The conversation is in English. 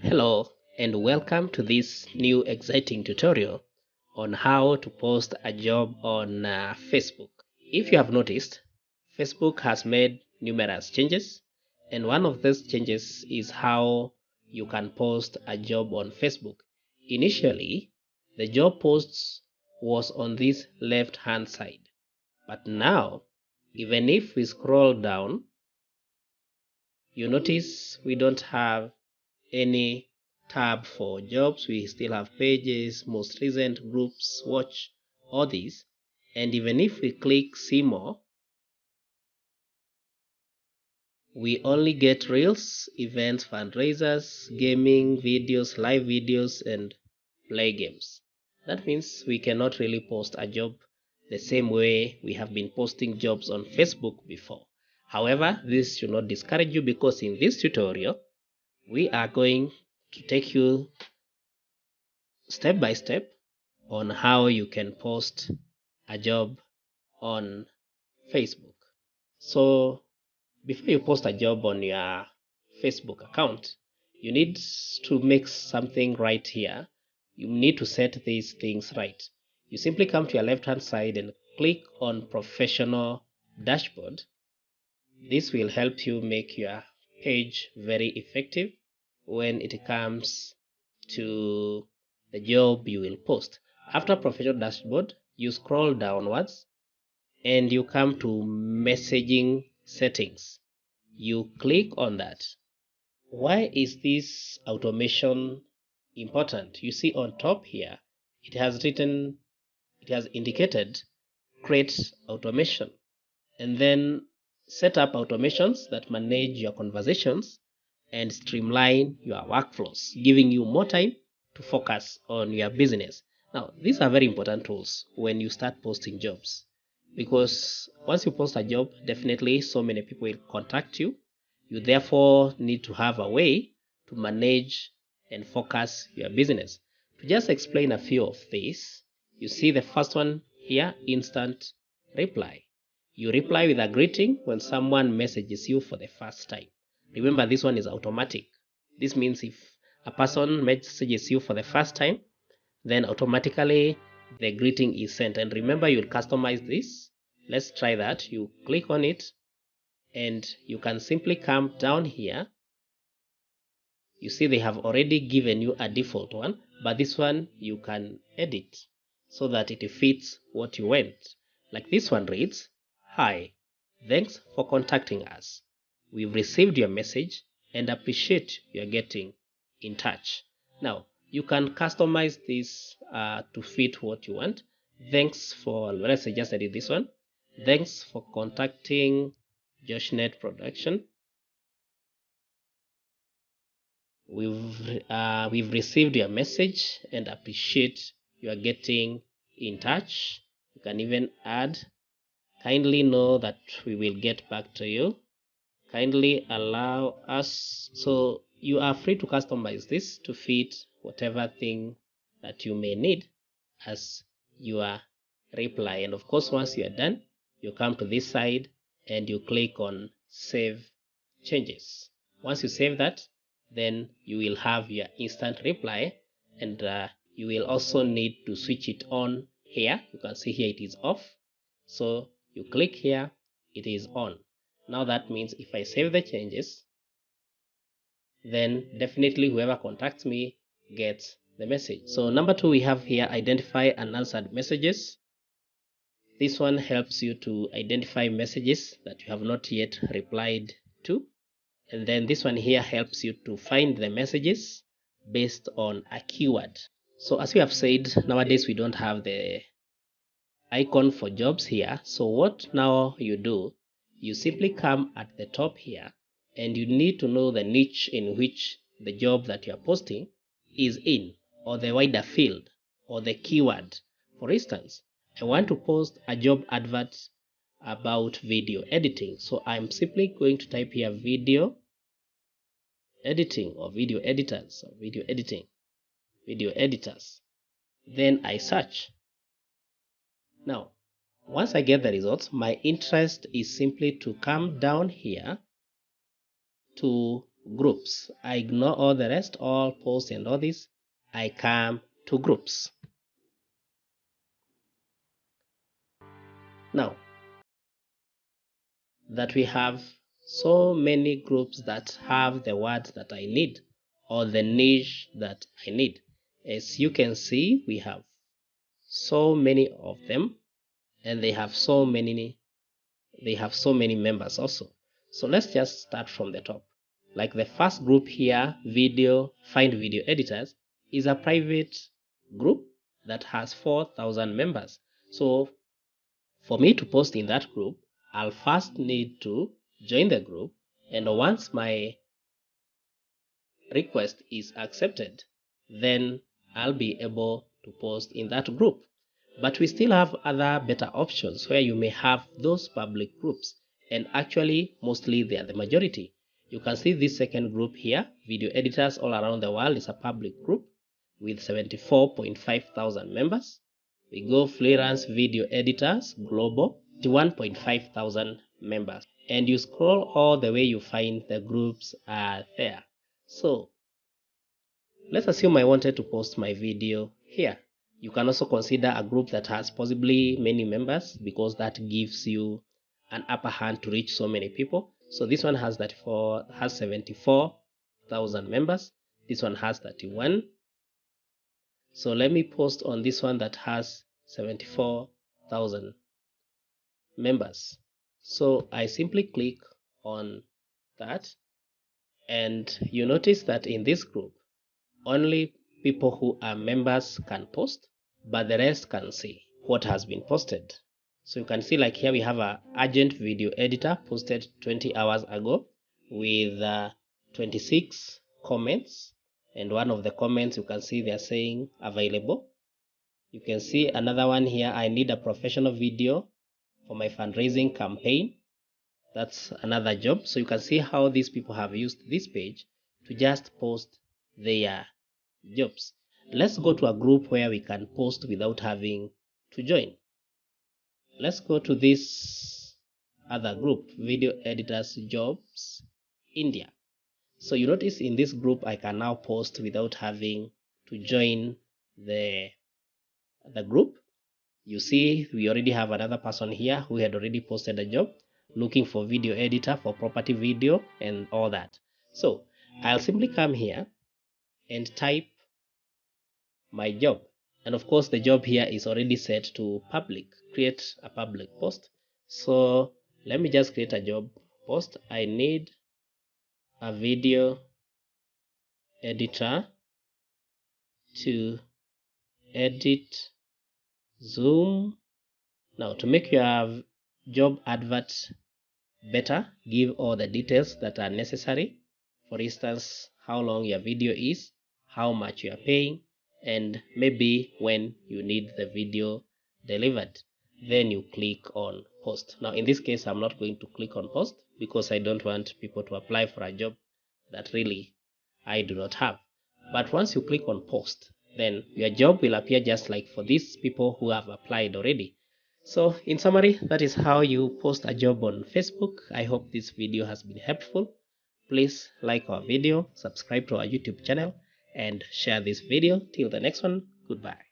Hello and welcome to this new exciting tutorial on how to post a job on Facebook. If you have noticed, Facebook has made numerous changes, and one of those changes is how you can post a job on Facebook. Initially, the job posts was on this left hand side, but now even if we scroll down, you notice we don't have any tab for jobs. We still have pages, most recent, groups, watch, all these. And even if we click see more, we only get reels, events, fundraisers, gaming, videos, live videos, and play games. That means we cannot really post a job the same way we have been posting jobs on Facebook before. However, this should not discourage you, because in this tutorial, we are going to take you step by step on how you can post a job on Facebook. So before you post a job on your Facebook account, you need to make something right here. You need to set these things right. You simply come to your left hand side and click on Professional Dashboard. This will help you make your page very effective when it comes to the job you will post. After Professional Dashboard, you scroll downwards and you come to Messaging Settings. You click on that. Why is this automation important? You see on top here, it has indicated create automation, and then set up automations that manage your conversations and streamline your workflows, giving you more time to focus on your business. Now, these are very important tools when you start posting jobs, because once you post a job, definitely so many people will contact you. You therefore need to have a way to manage and focus your business. To just explain a few of these, you see the first one here, instant reply. You reply with a greeting when someone messages you for the first time. Remember, this one is automatic. This means if a person messages you for the first time, then automatically the greeting is sent. And remember, you'll customize this. Let's try that. You click on it and you can simply come down here. You see they have already given you a default one, but this one you can edit so that it fits what you want. Like this one reads, "Hi, thanks for contacting us. We've received your message and appreciate your getting in touch." Now, you can customize this to fit what you want. Thanks for, let's say just edit this one. Thanks for contacting JoshNet Production. We've received your message and appreciate your getting in touch. You can even add, kindly know that we will get back to you. Kindly allow us. So you are free to customize this to fit whatever thing that you may need as your reply. And of course, once you are done, you come to this side and you click on Save Changes. Once you save that, then you will have your instant reply, and you will also need to switch it on here. You can see here it is off, so you click here, it is on. Now that means if I save the changes, then definitely whoever contacts me gets the message. So number 2, we have here identify unanswered messages. This one helps you to identify messages that you have not yet replied to. And then this one here helps you to find the messages based on a keyword. So as we have said, nowadays we don't have the icon for jobs here. So what now you do, you simply come at the top here and you need to know the niche in which the job that you are posting is in, or the wider field, or the keyword. For instance, I want to post a job advert about video editing. So I'm simply going to type here video editing or video editors or video editing, video editors. Then I search. Now, once I get the results, my interest is simply to come down here to groups. I ignore all the rest, all posts and all this. I come to groups. Now that we have so many groups that have the words that I need or the niche that I need, as you can see, we have so many of them, and they have so many members also. So let's just start from the top. Like the first group here, find video editors, is a private group that has 4,000 members. So for me to post in that group, I'll first need to join the group, and once my request is accepted, then I'll be able to post in that group. But we still have other better options where you may have those public groups, and actually mostly they are the majority. You can see this second group here, Video Editors All Around the World, is a public group with 74.5 thousand members. We go Freelance Video Editors Global, 1.5 thousand members, and you scroll all the way, you find the groups are there. So let's assume I wanted to post my video here. You can also consider a group that has possibly many members, because that gives you an upper hand to reach so many people. So this one has 74,000 members. This one has 31. So let me post on this one that has 74,000 members. So I simply click on that, and you notice that in this group, only people who are members can post, but the rest can see what has been posted. So you can see, like here we have a urgent video editor posted 20 hours ago with 26 comments, and one of the comments you can see they're saying available. You can see another one here, I need a professional video for my fundraising campaign. That's another job. So you can see how these people have used this page to just post their jobs. Let's go to a group where we can post without having to join. Let's go to this other group, Video Editors Jobs India. So you notice in this group I can now post without having to join the group. You see we already have another person here who had already posted a job looking for video editor for property video and all that. So I'll simply come here and type my job, and of course the job here is already set to public, create a public post. So let me just create a job post. I need a video editor to edit Zoom. Now to make your job advert better, give all the details that are necessary. For instance, how long your video is, how much you are paying, and maybe when you need the video delivered. Then you click on post. Now in this case I'm not going to click on post because I don't want people to apply for a job that really I do not have. But once you click on post, then your job will appear just like for these people who have applied already. So in summary, that is how you post a job on Facebook. I hope this video has been helpful. Please like our video, subscribe to our YouTube channel, and share this video. Till the next one, goodbye.